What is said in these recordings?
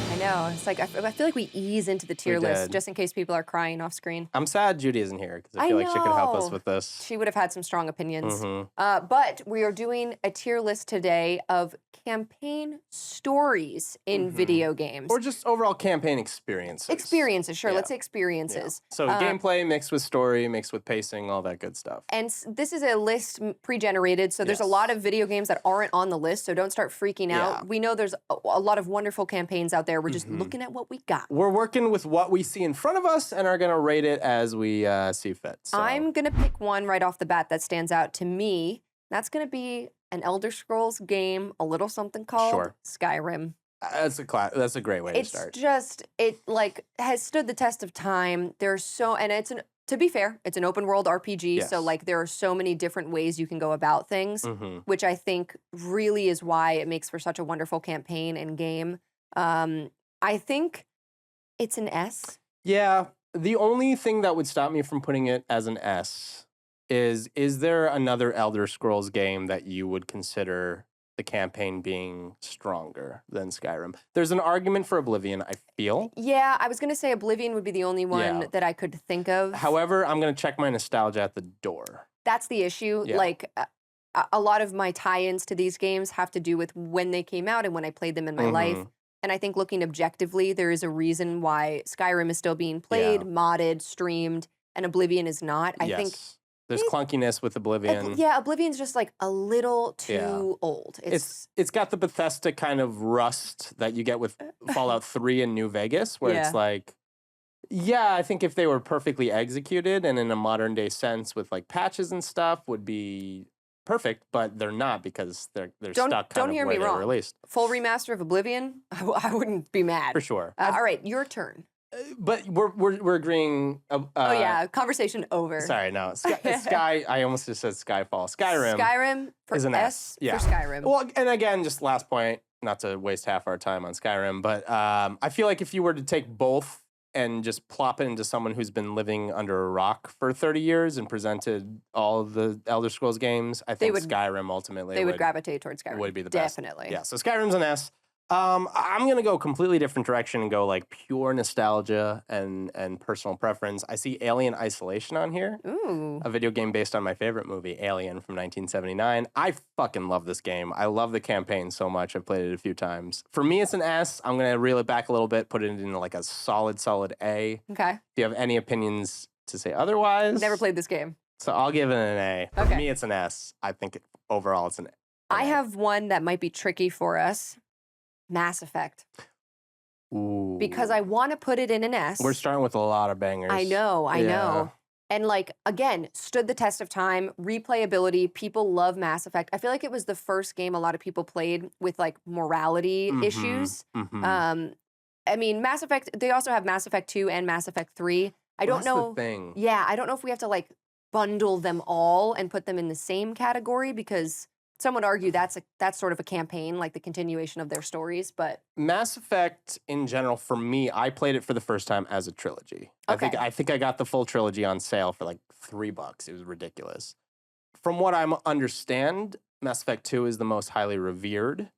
I know. It's like I feel like we ease into the tier list just in case people are crying off screen. I'm sad Judy isn't here because I feel like she could help us with this. She would have had some strong opinions. But we are doing a tier list today of campaign stories in video games. Or just overall campaign experiences. Experiences, sure. Let's say experiences. Yeah. So gameplay mixed with story, mixed with pacing, all that good stuff. And this is a list pre-generated, so there's a lot of video games that aren't on the list, so don't start freaking out. We know there's a lot of wonderful campaigns out there. We're just looking at what we got. We're working with what we see in front of us and are going to rate it as we see fit. So. I'm going to pick one right off the bat that stands out to me. That's going to be an Elder Scrolls game, a little something called Skyrim. That's a great way to start. It's just, it like has stood the test of time. There's and it's to be fair, it's an open world RPG. So like there are so many different ways you can go about things, which I think really is why it makes for such a wonderful campaign and game. I think it's an S. Yeah. The only thing that would stop me from putting it as an S is there another Elder Scrolls game that you would consider the campaign being stronger than Skyrim? There's an argument for Oblivion, I feel. Yeah, I was going to say Oblivion would be the only one that I could think of. However, I'm going to check my nostalgia at the door. That's the issue. Yeah. Like, a lot of my tie-ins to these games have to do with when they came out and when I played them in my life. And I think looking objectively, there is a reason why Skyrim is still being played, modded, streamed, and Oblivion is not. I think there's clunkiness with Oblivion. Yeah, Oblivion's just like a little too old. It's got the Bethesda kind of rust that you get with Fallout 3 and New Vegas, where it's like, I think if they were perfectly executed and in a modern day sense with like patches and stuff would be perfect, but they're not because they're stuck kind of where they were released. Full remaster of Oblivion, I wouldn't be mad. For sure. All right, your turn. But we're agreeing. Oh yeah, conversation over. Sorry, no. Sky. I almost just said Skyfall. Skyrim is an S for Skyrim. Well, and again, just last point, not to waste half our time on Skyrim, but I feel like if you were to take both and just plop it into someone who's been living under a rock for 30 years and presented all of the Elder Scrolls games, I think Skyrim ultimately would gravitate towards Skyrim. Would be the best. Definitely. Yeah. So Skyrim's an S. I'm going to go a completely different direction and go like pure nostalgia and personal preference. I see Alien Isolation on here. Ooh. A video game based on my favorite movie, Alien from 1979. I fucking love this game. I love the campaign so much. I've played it a few times. For me, it's an S. I'm going to reel it back a little bit, put it into like a solid A. Okay. Do you have any opinions to say otherwise? Never played this game. So I'll give it an A. For me, it's an S. I think overall it's an A. I have one that might be tricky for us. Mass Effect. Ooh. Because I want to put it in an S. We're starting with a lot of bangers. I know. And like, again, stood the test of time, replayability, people love Mass Effect. I feel like it was the first game a lot of people played with like morality issues. I mean, Mass Effect, they also have Mass Effect 2 and Mass Effect 3. I don't know. That's the thing. Yeah, I don't know if we have to like bundle them all and put them in the same category because some would argue that's sort of a campaign, like the continuation of their stories, but... Mass Effect, in general, for me, I played it for the first time as a trilogy. Okay. I think I got the full trilogy on sale for like $3. It was ridiculous. From what I understand, Mass Effect 2 is the most highly revered.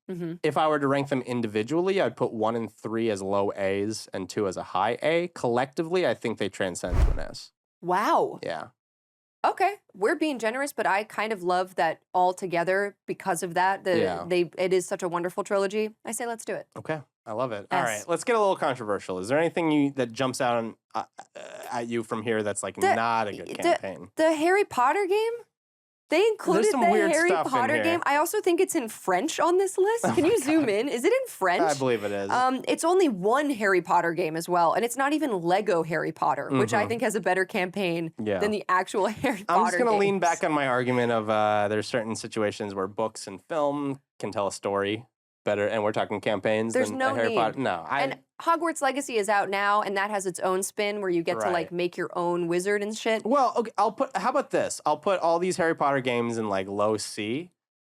If I were to rank them individually, I'd put 1 and 3 as low A's and 2 as a high A. Collectively, I think they transcend to an S. Wow. Yeah. Okay, we're being generous, but I kind of love that all together because of that. It is such a wonderful trilogy. I say let's do it. Okay, I love it. All right, let's get a little controversial. Is there anything that jumps out at you from here that's like not a good campaign? The Harry Potter game? They included the Harry Potter game. I also think it's in French on this list. Can you zoom in? Is it in French? I believe it is. It's only one Harry Potter game as well, and it's not even Lego Harry Potter, which I think has a better campaign than the actual Harry Potter I'm just going to lean games. back on my argument of there's certain situations where books and film can tell a story better, and we're talking campaigns. There's than no Harry need. Potter. No, and Hogwarts Legacy is out now, and that has its own spin where you get to like make your own wizard and shit. Well, okay, how about this? I'll put all these Harry Potter games in like low C.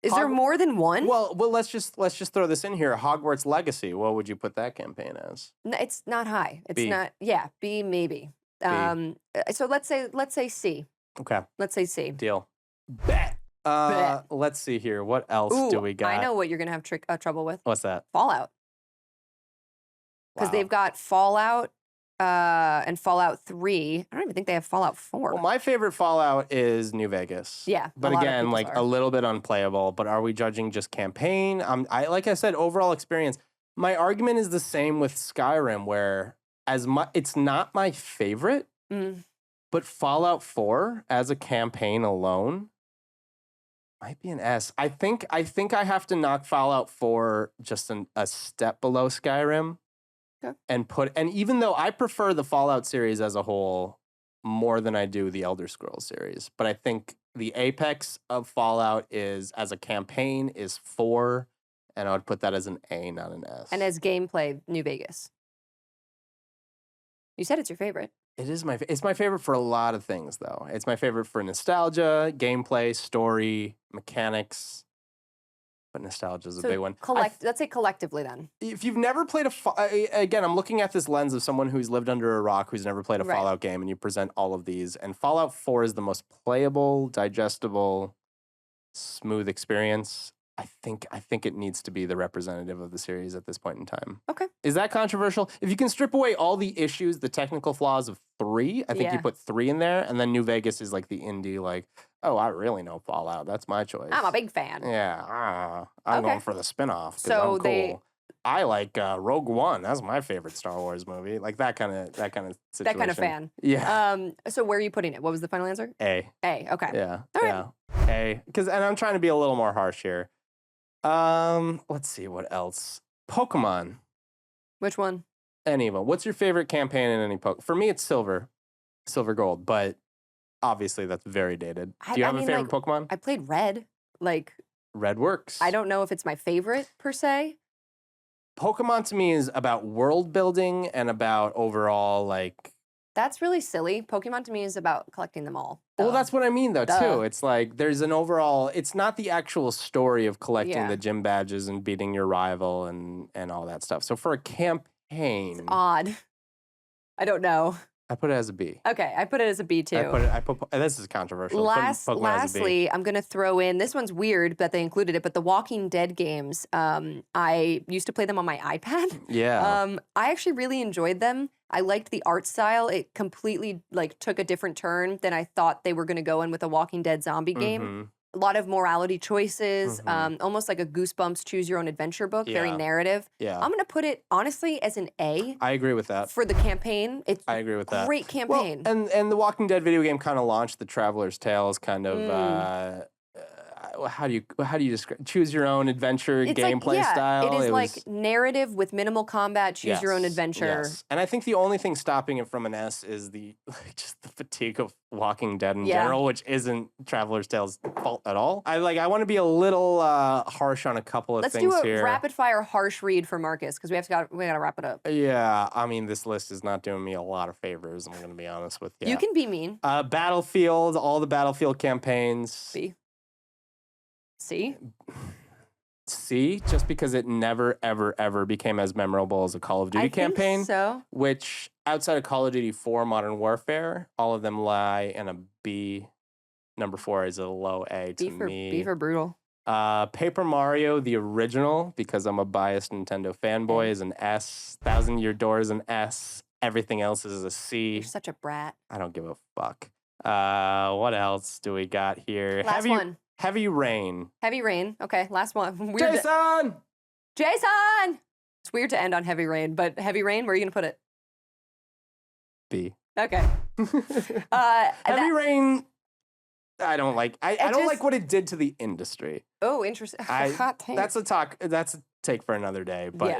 Is there more than one? Well, let's just throw this in here. Hogwarts Legacy. What would you put that campaign as? No, it's not high. It's B. not. Yeah, B maybe. B. So let's say C. Okay. Let's say C. Deal. Bet. Let's see here. What else do we got? I know what you're gonna have trouble with. What's that? Fallout. Because they've got Fallout and Fallout 3. I don't even think they have Fallout 4. Well, my favorite Fallout is New Vegas. Yeah, but again, like a little bit unplayable. But are we judging just campaign? Like I said, overall experience. My argument is the same with Skyrim, where it's not my favorite, but Fallout 4 as a campaign alone might be an S. I think I have to knock Fallout 4 just a step below Skyrim. Okay. And even though I prefer the Fallout series as a whole more than I do the Elder Scrolls series, but I think the apex of Fallout is as a campaign is 4, and I would put that as an A, not an S. And as gameplay, New Vegas. You said it's your favorite. It's my favorite for a lot of things, though. It's my favorite for nostalgia, gameplay, story, mechanics. But nostalgia is a big one. Let's say collectively then. If you've never played again, I'm looking at this lens of someone who's lived under a rock, who's never played a Fallout game, and you present all of these. And Fallout 4 is the most playable, digestible, smooth experience. I think it needs to be the representative of the series at this point in time. Okay. Is that controversial? If you can strip away all the issues, the technical flaws of 3, I think you put 3 in there, and then New Vegas is like the indie, like, oh, I really know Fallout. That's my choice. I'm a big fan. Yeah, I'm going for the spinoff. So I'm cool. I like Rogue One. That's my favorite Star Wars movie. Like that kind of situation. That kind of fan. Yeah. So where are you putting it? What was the final answer? A. A. Okay. Yeah. All right. Yeah. A. And I'm trying to be a little more harsh here. Let's see what else. Pokemon. Which one? Any of them. What's your favorite campaign in any Pokemon? For me, it's Silver Gold, but obviously that's very dated. Do you have a favorite Pokemon? I played Red. Red works. I don't know if it's my favorite per se. Pokemon to me is about world building and about overall That's really silly. Pokemon to me is about collecting them all. Well, that's what I mean, though, too. It's like there's an overall... It's not the actual story of collecting the gym badges and beating your rival and all that stuff. So for a campaign... It's odd. I don't know. I put it as a B. Okay, I put it as a B, too. This is controversial. Lastly, I'm going to throw in... This one's weird that they included it, but the Walking Dead games, I used to play them on my iPad. Yeah. I actually really enjoyed them. I liked the art style. It completely took a different turn than I thought they were going to go in with a Walking Dead zombie game. A lot of morality choices, almost like a Goosebumps Choose Your Own Adventure book, very narrative. Yeah. I'm going to put it, honestly, as an A. I agree with that. For the campaign. I agree with that. Great campaign. Well, and the Walking Dead video game kind of launched the Traveler's Tales kind of... how do you describe choose your own adventure gameplay style? It is like narrative with minimal combat, choose your own adventure. Yes. And I think the only thing stopping it from an S is just the fatigue of Walking Dead in general, which isn't Traveler's Tales' fault at all. I want to be a little harsh on a couple of things here. Let's do a rapid fire harsh read for Marcus because we gotta wrap it up. Yeah, I mean this list is not doing me a lot of favors. I'm gonna be honest with you. You can be mean. Battlefield, all the Battlefield campaigns. C, just because it never, ever, ever became as memorable as a Call of Duty campaign. So. Which, outside of Call of Duty 4 Modern Warfare, all of them lie in a B. Number 4 is a low A to me. B for brutal. Paper Mario, the original, because I'm a biased Nintendo fanboy, is an S. Thousand Year Door is an S. Everything else is a C. You're such a brat. I don't give a fuck. What else do we got here? Last one. Heavy Rain. Heavy Rain. Okay, last one. Jason! It's weird to end on Heavy Rain, but Heavy Rain, where are you going to put it? B. Okay. Heavy Rain, I don't like. I don't like what it did to the industry. Oh, interesting. That's a take for another day. But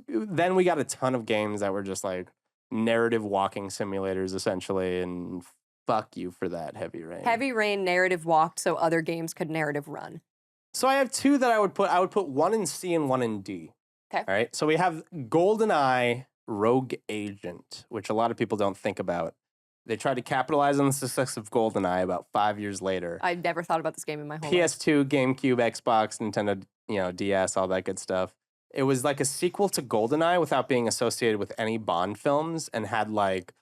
then we got a ton of games that were just like narrative walking simulators, essentially, and fuck you for that, Heavy Rain. Heavy Rain narrative walked so other games could narrative run. So I have 2 that I would put 1 in C and 1 in D. Okay. All right. So we have GoldenEye Rogue Agent, which a lot of people don't think about. They tried to capitalize on the success of GoldenEye about 5 years later. I never thought about this game in my whole life. PS2, GameCube, Xbox, Nintendo, DS, all that good stuff. It was like a sequel to GoldenEye without being associated with any Bond films and had like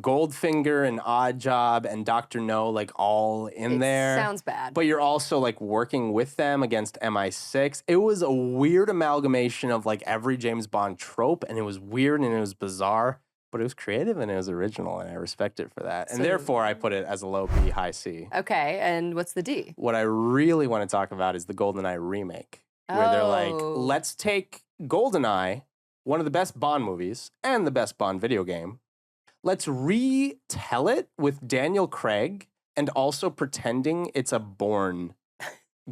Goldfinger and Oddjob and Dr. No, like all in there. Sounds bad. But you're also like working with them against MI6. It was a weird amalgamation of like every James Bond trope, and it was weird and it was bizarre, but it was creative and it was original, and I respect it for that. And therefore, I put it as a low B, high C. Okay, and what's the D? What I really want to talk about is the GoldenEye remake, where they're like, let's take GoldenEye, one of the best Bond movies and the best Bond video game. Let's retell it with Daniel Craig and also pretending it's a Bourne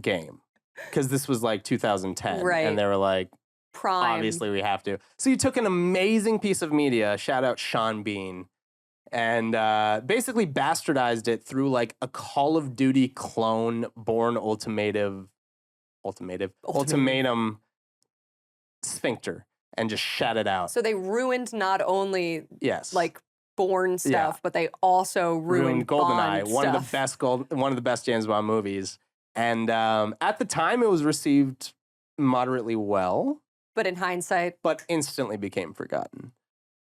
game. Because this was like 2010. Right. And they were like, Prime. Obviously we have to. So you took an amazing piece of media, shout out Sean Bean, and basically bastardized it through like a Call of Duty clone Bourne ultimatum sphincter and just shat it out. So they ruined not only yes. like Bourne stuff, but they also ruined GoldenEye, Bond one stuff. of the best James Bond movies. And at the time, it was received moderately well, but in hindsight, but instantly became forgotten.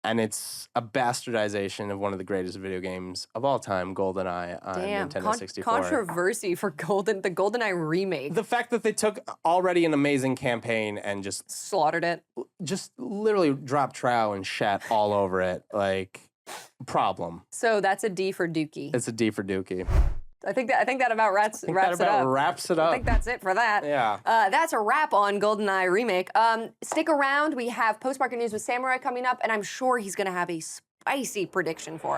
And it's a bastardization of one of the greatest video games of all time, GoldenEye on Nintendo 64. Controversy for the GoldenEye remake. The fact that they took already an amazing campaign and just slaughtered it, just literally dropped trow and shat all over it, like problem. So that's a D for Dookie. It's a D for Dookie. I think that about wraps it up. I think that's it for that. Yeah. That's a wrap on GoldenEye remake. Stick around. We have Post-Market News with Samurai coming up, and I'm sure he's going to have a spicy prediction for us.